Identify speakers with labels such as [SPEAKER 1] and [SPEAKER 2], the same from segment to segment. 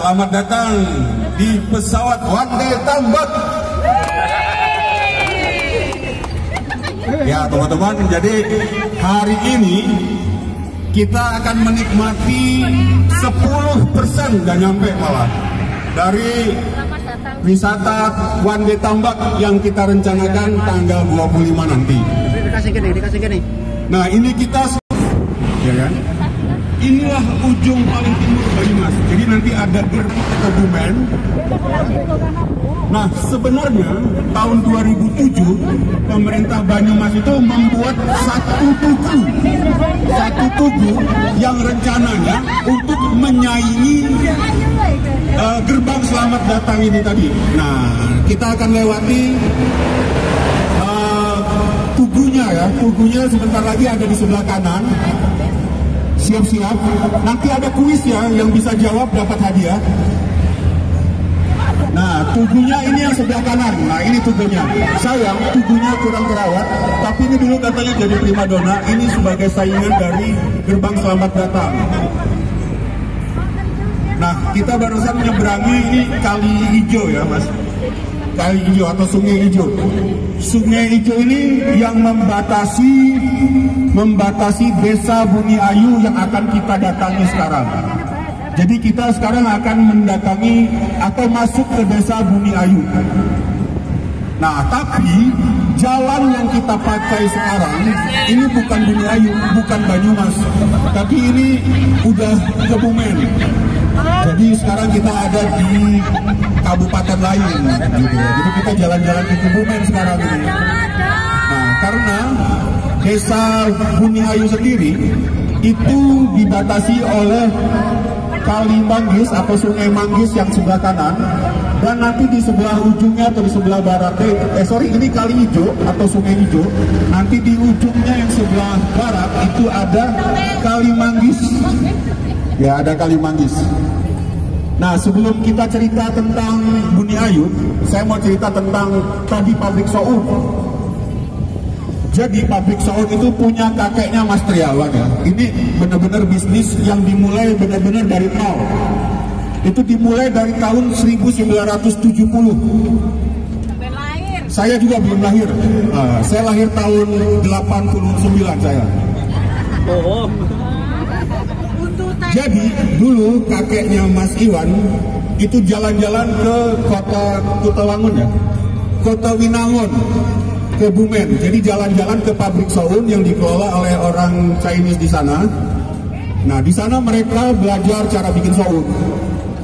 [SPEAKER 1] Selamat datang di pesawat One Day Tambak. Ya teman-teman, jadi hari ini kita akan menikmati 10% dan nyampe malah dari wisata One Day Tambak yang kita rencanakan tanggal 25 nanti.
[SPEAKER 2] Dikasih gini.
[SPEAKER 1] Nah ini kita, ya kan? Inilah ujung paling timur Banyumas. Jadi nanti ada Kebumen. Nah sebenarnya tahun 2007 pemerintah Banyumas itu membuat satu tugu yang rencananya untuk menyaingi gerbang selamat datang ini tadi. Nah kita akan lewati tugunya sebentar lagi ada di sebelah kanan. Siap-siap, nanti ada kuis ya, yang bisa jawab dapat hadiah. Nah, tugunya ini yang sebelah kanan. Nah, ini tugunya. Sayang, tugunya kurang terawat, tapi ini dulu katanya jadi primadona. Ini sebagai saingan dari gerbang selamat datang. Nah, kita barusan menyeberangi ini Kali Hijau ya, Mas. Kali Hijau atau Sungai Hijau. Sungai Hijau ini yang membatasi desa Bumi Ayu yang akan kita datangi sekarang. Jadi kita sekarang akan mendatangi atau masuk ke desa Bumi Ayu. Nah, tapi jalan yang kita pakai sekarang ini bukan Bumi Ayu, bukan Banyumas, tapi ini udah Kebumen. Jadi sekarang kita ada di kabupaten lain, gitu. Jadi kita jalan-jalan ke Kebumen sekarang ini. Nah, karena desa Bumi Ayu sendiri itu dibatasi oleh Kali Manggis atau Sungai Manggis yang sebelah kanan, dan nanti di sebelah ujungnya atau di sebelah barat, ini Kali Hijau atau Sungai Hijau. Nanti di ujungnya yang sebelah barat itu ada Kali Manggis. Ya, ada Kali Manggis. Nah, sebelum kita cerita tentang Bumi Ayu, saya mau cerita tentang tadi pabrik Soun. Jadi pabrik Soun itu punya kakeknya Mas Triawan ya. Ini benar-benar bisnis yang dimulai benar-benar dari nol. Itu dimulai dari tahun 1970. Saya juga belum lahir. Saya lahir tahun 89 saya. Jadi dulu kakeknya Mas Iwan itu jalan-jalan ke kota Kutawangun ya, Kota Winangun, Kebumen. Jadi jalan-jalan ke pabrik Soun yang dikelola oleh orang Chinese di sana. Nah di sana mereka belajar cara bikin Soun.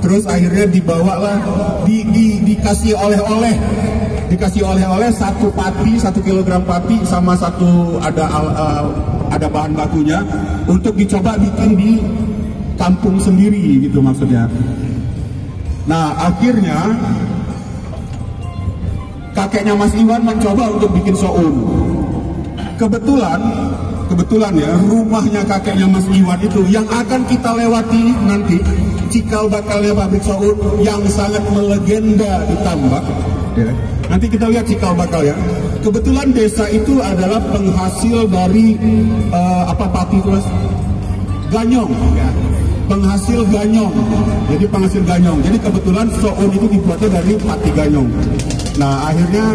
[SPEAKER 1] Terus akhirnya dibawalah, dikasih oleh-oleh, satu kilogram pati sama satu ada bahan bakunya untuk dicoba bikin di kampung sendiri gitu maksudnya. Nah akhirnya kakeknya Mas Iwan mencoba untuk bikin Soun. Kebetulan ya, rumahnya kakeknya Mas Iwan itu yang akan kita lewati nanti, cikal bakalnya pabrik Soun yang sangat melegenda di Tambak ya. Nanti kita lihat cikal bakal ya. Kebetulan desa itu adalah penghasil dari pati itu Mas? Ganyong ya. Penghasil ganyong. Jadi penghasil ganyong. Jadi kebetulan Soun itu dibuatnya dari pati ganyong. Nah akhirnya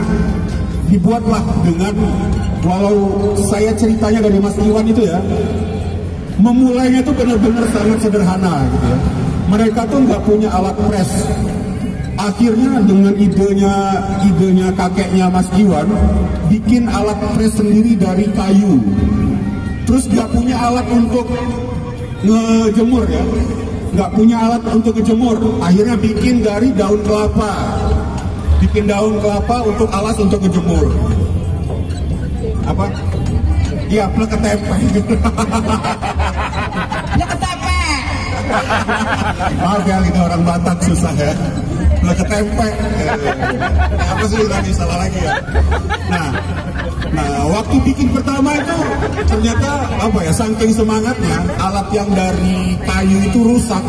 [SPEAKER 1] dibuatlah dengan, walau saya ceritanya dari Mas Iwan itu ya, memulainya itu benar-benar sangat sederhana gitu ya. Mereka tuh nggak punya alat press. Akhirnya dengan idenya kakeknya Mas Iwan bikin alat press sendiri dari kayu. Terus nggak punya alat untuk ngejemur ya, nggak punya alat untuk ngejemur. Akhirnya bikin dari daun kelapa. Bikin daun kelapa untuk alas untuk ngejemur. Apa? Iya, plek ketempe.
[SPEAKER 2] Plek ketempe.
[SPEAKER 1] Maaf ya, ini orang Batak susah ya. Plek ketempe. Apa sih tadi salah lagi ya? Nah, waktu bikin pertama itu ternyata saking semangatnya alat yang dari kayu itu rusak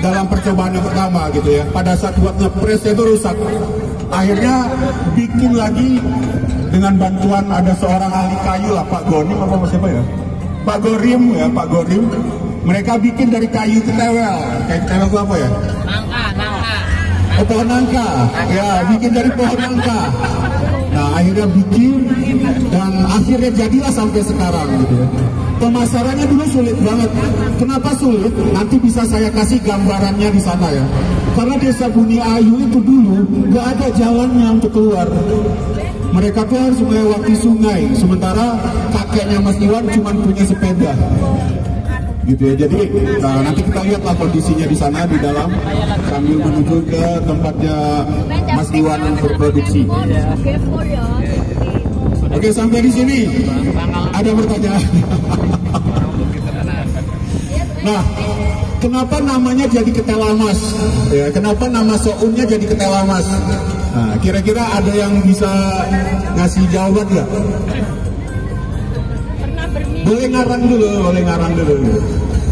[SPEAKER 1] dalam percobaan yang pertama gitu ya. Pada saat buat ngepresnya itu rusak. Akhirnya bikin lagi dengan bantuan ada seorang ahli kayu lah, Pak Gonim apa siapa ya? Pak Gorim ya, Pak Gorim. Mereka bikin dari kayu ketewel. Kayu ketewel itu apa ya?
[SPEAKER 2] Nangka.
[SPEAKER 1] Oh, pohon nangka. Ya, bikin dari pohon nangka. Nah, akhirnya bikin dan akhirnya jadilah sampai sekarang gitu ya. Pemasarannya dulu sulit banget. Kenapa sulit? Nanti bisa saya kasih gambarannya di sana ya. Karena desa Buni Ayu itu dulu nggak ada jalannya untuk keluar. Mereka tuh harus melewati sungai. Sementara kakeknya Mas Iwan cuma punya sepeda. Gitu ya. Jadi nanti kita lihatlah kondisinya di sana di dalam sambil menuju ke tempatnya Mas Iwan berproduksi. Oke, sampai di sini ada pertanyaan. Nah, kenapa namanya jadi ketelamas? Ya, kenapa nama sounnya jadi ketelamas? Nah, kira-kira ada yang bisa ngasih jawaban nggak? Boleh ngarang dulu.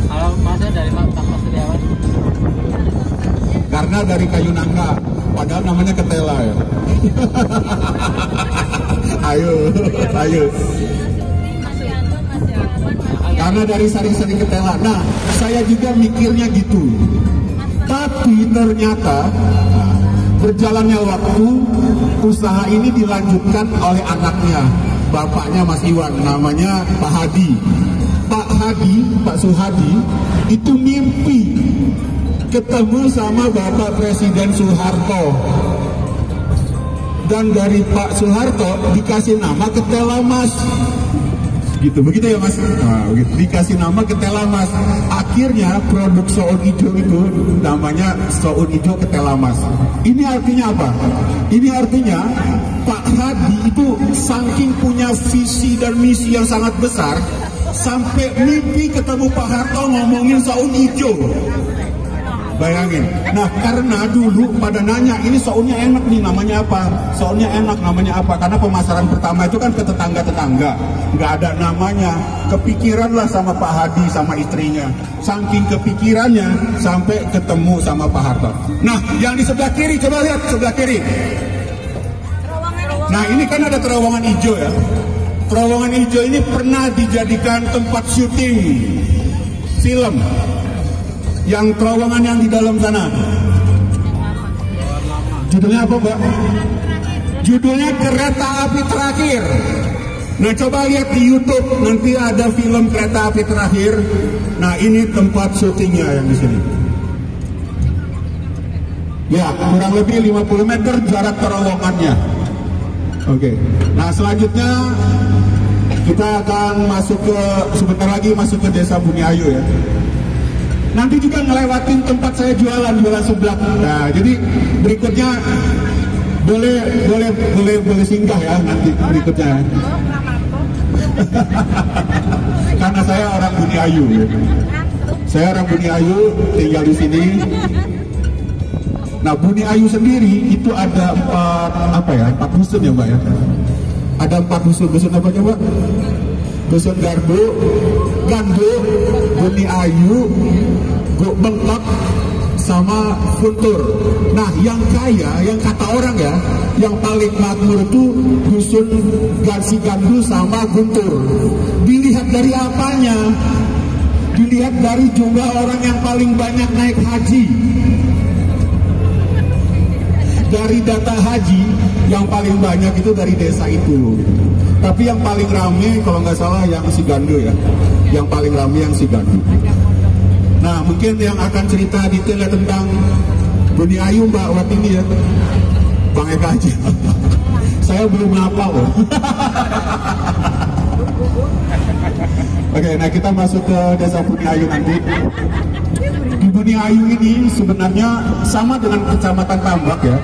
[SPEAKER 2] Kalau masnya dari Pak Setiawan?
[SPEAKER 1] Karena dari kayu nangka, padahal namanya ketela ya. Ayo. Karena dari sari-sari ketela. Nah, saya juga mikirnya gitu. Tapi ternyata berjalannya waktu, usaha ini dilanjutkan oleh anaknya, bapaknya Mas Iwan, namanya Pak Hadi. Pak Suhadi itu mimpi ketemu sama Bapak Presiden Soeharto. Dan dari Pak Soeharto dikasih nama Ketelamas. Begitu ya Mas. Nah, begitu. Dikasih nama Ketelamas. Akhirnya produk soun hijau itu namanya soun hijau Ketelamas. Ini artinya apa? Ini artinya Pak Hadi itu saking punya visi dan misi yang sangat besar, sampai mimpi ketemu Pak Harto ngomongin soun hijau. Bayangin. Nah, karena dulu pada nanya, ini sounnya enak nih, namanya apa? Sounnya enak, namanya apa? Karena pemasaran pertama itu kan ke tetangga-tetangga, nggak ada namanya. Kepikiranlah sama Pak Hadi sama istrinya. Saking kepikirannya sampai ketemu sama Pak Harto. Nah, yang di sebelah kiri, coba lihat sebelah kiri. Nah, ini kan ada terowongan hijau ya. Terowongan hijau ini pernah dijadikan tempat syuting film. Yang terowongan yang di dalam sana, judulnya apa Mbak? Judulnya Kereta Api Terakhir. Nah, coba lihat di YouTube, nanti ada film Kereta Api Terakhir. Nah, ini tempat syutingnya yang di sini. Ya, kurang lebih 50 meter jarak terowongannya. Oke. Nah, selanjutnya kita akan masuk ke, sebentar lagi masuk ke desa Buni Ayu ya. Nanti juga ngelewatin tempat saya jualan sebelah. Nah, jadi berikutnya boleh singgah ya nanti berikutnya. Karena saya orang Buni Ayu. Saya orang Buni Ayu, tinggal di sini. Nah, Buni Ayu sendiri itu ada empat dusun ya Mbak ya. Ada 4 dusun. Dusun apa coba? Dusun Ganduk, Buni Ayu, Bengkok, sama Guntur. Nah, yang kaya, yang kata orang ya, yang paling makmur itu dusun Garsi Gandu sama Guntur. Dilihat dari apanya? Dilihat dari jumlah orang yang paling banyak naik haji. Dari data haji, yang paling banyak itu dari desa itu. Tapi yang paling rame kalau nggak salah yang Sigandu ya. Yang paling rame yang Sigandu. Nah, mungkin yang akan cerita detail tentang Buni Ayu Mbak Watini ya, Bang Eka aja. Saya belum hafal loh. Oke, nah kita masuk ke desa Buni Ayu nanti. Di Buni Ayu ini sebenarnya sama dengan Kecamatan Tambak ya.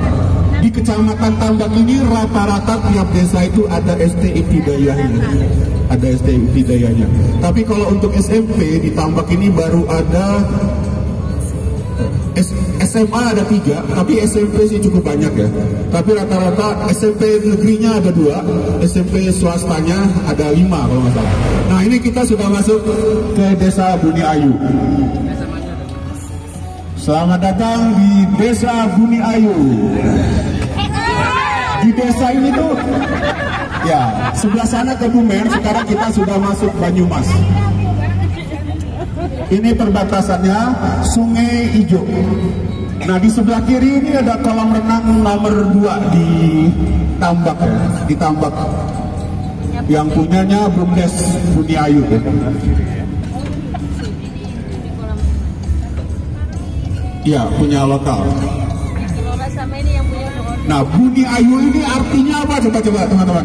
[SPEAKER 1] Di Kecamatan Tambak ini rata-rata tiap desa itu ada SD Ibtidaiyahnya. Ada SD Ibtidaiyahnya. Tapi kalau untuk SMP di Tambak ini baru ada SMA ada 3, tapi SMP sih cukup banyak ya. Tapi rata-rata SMP negerinya ada 2, SMP swastanya ada 5 kalau nggak salah. Nah, ini kita sudah masuk ke desa Buni Ayu. Selamat datang di desa Buni Ayu. Di desa ini tuh, ya sebelah sana Kebumen, sekarang kita sudah masuk Banyumas. Ini perbatasannya Sungai Ijo. Nah di sebelah kiri ini ada kolam renang nomor 2 di Tambak ya, di Tambak. Yang punyanya BUMDes Buni Ayu ya. Iya, punya lokal. Nah, Buni Ayu ini artinya apa? Coba teman-teman.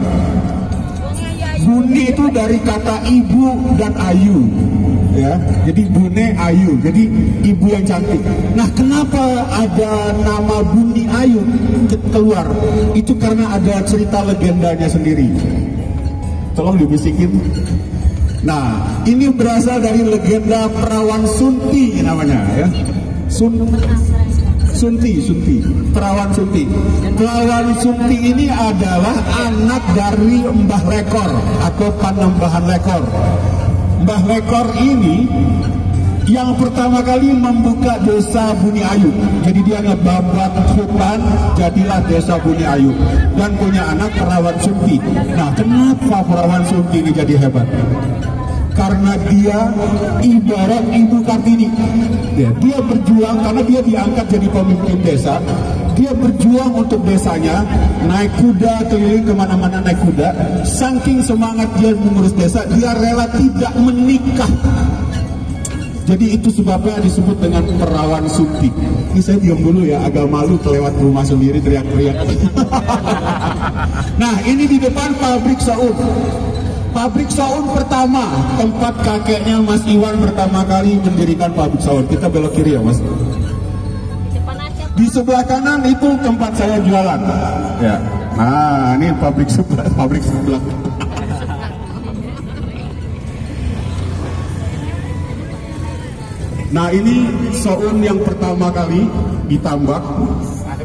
[SPEAKER 1] Buni itu dari kata ibu dan ayu, ya. Jadi Bune Ayu, jadi ibu yang cantik. Nah, kenapa ada nama Buni Ayu keluar? Itu karena ada cerita legendanya sendiri. Tolong dibisikin. Nah, ini berasal dari legenda Perawan Sunti namanya, ya. Sunti, Perawan Sunti. Perawan Sunti ini adalah anak dari Mbah Lekor atau Panembahan Lekor. Mbah Lekor ini yang pertama kali membuka desa Buni Ayu. Jadi dia ngebabat hutan, jadilah desa Buni Ayu. Dan punya anak Perawan Sunti. Nah, kenapa Perawan Sunti ini jadi hebat? Karena dia ibarat Ibu Kartini. Ya, dia berjuang karena dia diangkat jadi pemimpin desa. Dia berjuang untuk desanya, naik kuda keliling kemana-mana naik kuda. Saking semangat dia mengurus desa, dia rela tidak menikah. Jadi itu sebabnya disebut dengan Perawan Sunti. Ini saya diam dulu ya, agak malu kelewat rumah sendiri teriak-teriak. Nah, ini di depan pabrik Saud. Pabrik Saun pertama, tempat kakeknya Mas Iwan pertama kali mendirikan pabrik Saun. Kita belok kiri ya Mas. Di sebelah kanan itu tempat saya jualan. Ya. Nah, ini pabrik sebelah. Nah, ini Saun yang pertama kali ditambak.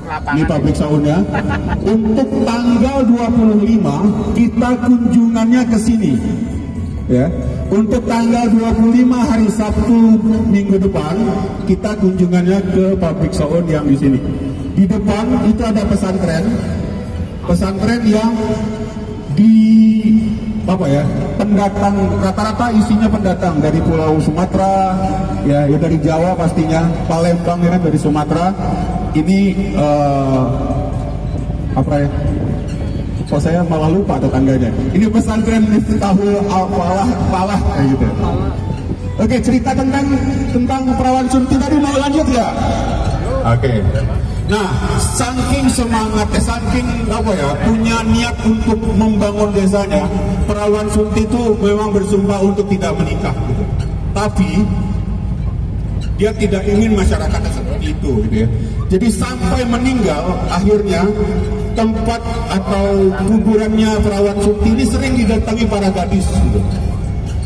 [SPEAKER 1] Ini pabrik Saunnya. Untuk tanggal 25 kita kunjungannya ke sini. Ya. Untuk tanggal 25 hari Sabtu minggu depan kita kunjungannya ke pabrik Saun yang di sini. Di depan itu ada pesantren. Pesantren yang di apa ya? Pendatang, rata-rata isinya pendatang dari Pulau Sumatera, ya dari Jawa pastinya, Palembang ya dari Sumatera. Ini apa ya? Kok saya malah lupa tetangganya. Ini pesantren Miftahul Falah kayak gitu. Oke, cerita tentang Perawan Sunti tadi mau lanjut ya? Oke. Nah, saking semangatnya, saking apa ya, punya niat untuk membangun desanya, Perawan Sunti itu memang bersumpah untuk tidak menikah. Gitu. Tapi dia tidak ingin masyarakatnya seperti itu, gitu ya. Jadi sampai meninggal, akhirnya tempat atau kuburannya Perawan Sunti ini sering didatangi para gadis, gitu.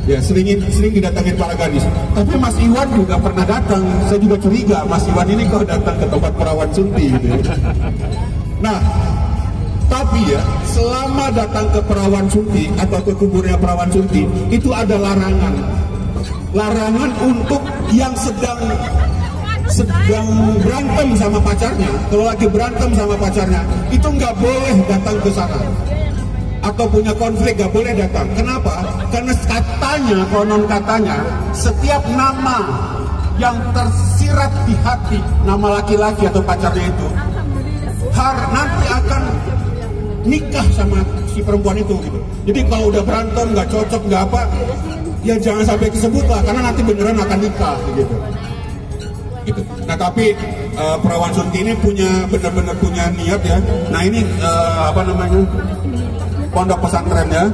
[SPEAKER 1] Ya, sering didatangi para gadis. Tapi Mas Iwan juga pernah datang. Saya juga curiga Mas Iwan ini kok datang ke tempat Perawan Sunti, gitu ya. Nah, tapi ya, selama datang ke Perawan Sunti atau ke kuburnya Perawan Sunti, itu ada larangan. Larangan untuk yang sedang berantem sama pacarnya. Kalau lagi berantem sama pacarnya, itu nggak boleh datang ke sana. Atau punya konflik nggak boleh datang. Kenapa? Karena katanya, konon katanya, setiap nama yang tersirat di hati, nama laki-laki atau pacarnya itu, nanti akan nikah sama si perempuan itu. Gitu. Jadi kalau udah berantem nggak cocok nggak apa, ya jangan sampai kesebut lah, karena nanti beneran akan nikah gitu. Nah tapi Perawan Sunti ini benar-benar punya niat ya. Nah ini apa namanya, pondok pesantrennya.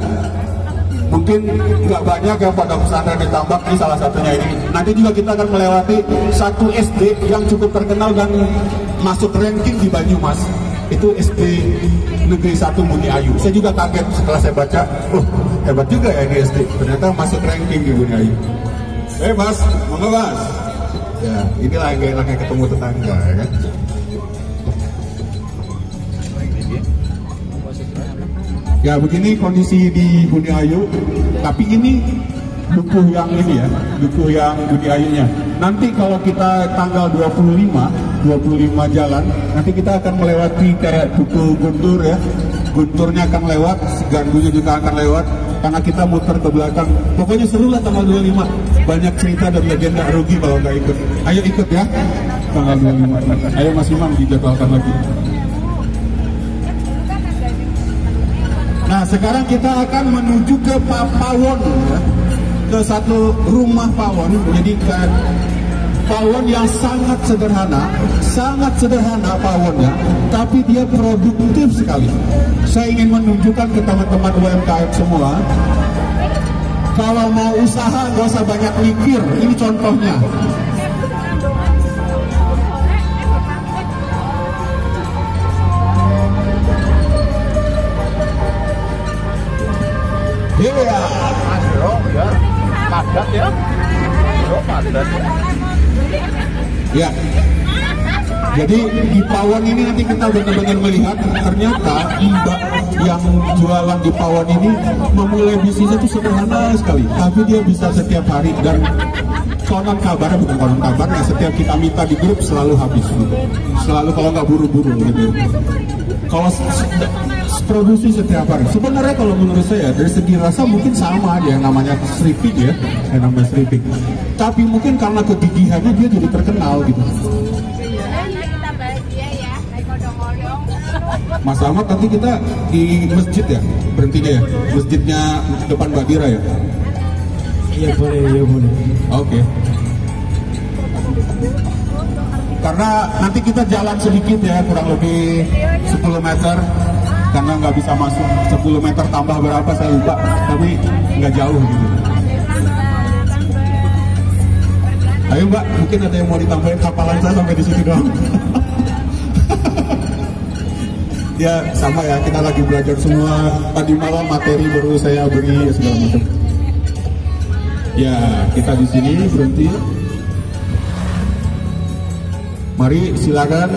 [SPEAKER 1] Mungkin nggak banyak ya pondok pesantren di Tambak, ini salah satunya ini. Nanti juga kita akan melewati satu SD yang cukup terkenal dan masuk ranking di Banyumas. Itu SD Negeri 1 Buni Ayu. Saya juga kaget setelah saya baca, hebat juga ya ini SD. Ternyata masuk ranking di Buni Ayu. Mas, monggo Mas. Ya, inilah yang enaknya ketemu tetangga ya kan. Ya begini kondisi di Buni Ayu. Tapi ini dukuh yang ini ya, dukuh yang Buni Ayunya. Nanti kalau kita tanggal 25 jalan, nanti kita akan melewati kayak dukuh Guntur ya. Gunturnya akan lewat, Gandunya juga akan lewat. karena kita muter ke belakang. Pokoknya seru lah tanggal 25. Banyak cerita dan legenda, rugi kalau nggak ikut. Ayo ikut ya tanggal 25. Ayo Mas Imam dijadwalkan lagi. Nah sekarang kita akan menuju ke pawon ya. Ke satu rumah pawon. Jadi kan pawon yang sangat sederhana pawonnya, tapi dia produktif sekali. Saya ingin menunjukkan ke teman-teman UMKM semua, kalau mau usaha gak usah banyak mikir. Ini contohnya. Iya, padat ya, padat. Ya, jadi di pawon ini nanti kita benar-benar melihat ternyata mbak yang jualan di pawon ini memulai bisnisnya itu sederhana sekali, tapi dia bisa setiap hari dan konon kabarnya, bukan konon kabarnya, setiap kita minta di grup selalu habis gitu. Selalu kalau nggak buru-buru gitu. Kalau produksi setiap hari. Sebenarnya kalau menurut saya dari segi rasa mungkin sama aja, yang namanya stripping ya, yang namanya stripping. Tapi mungkin karena kegigihannya dia jadi terkenal gitu. Mas Ahmad, nanti kita di masjid ya, berhentinya ya, masjidnya depan Badira ya.
[SPEAKER 2] Iya boleh, iya boleh.
[SPEAKER 1] Oke. Karena nanti kita jalan sedikit ya, kurang lebih 10 meter. Karena nggak bisa masuk 10 meter tambah berapa saya lupa, tapi nggak jauh gitu. Ayo Mbak, mungkin ada yang mau ditambahin, hafalan saya sampai di situ doang. Ya sama ya, kita lagi belajar semua. Tadi malam materi baru saya beri segala macam. Ya kita di sini berhenti. Mari silakan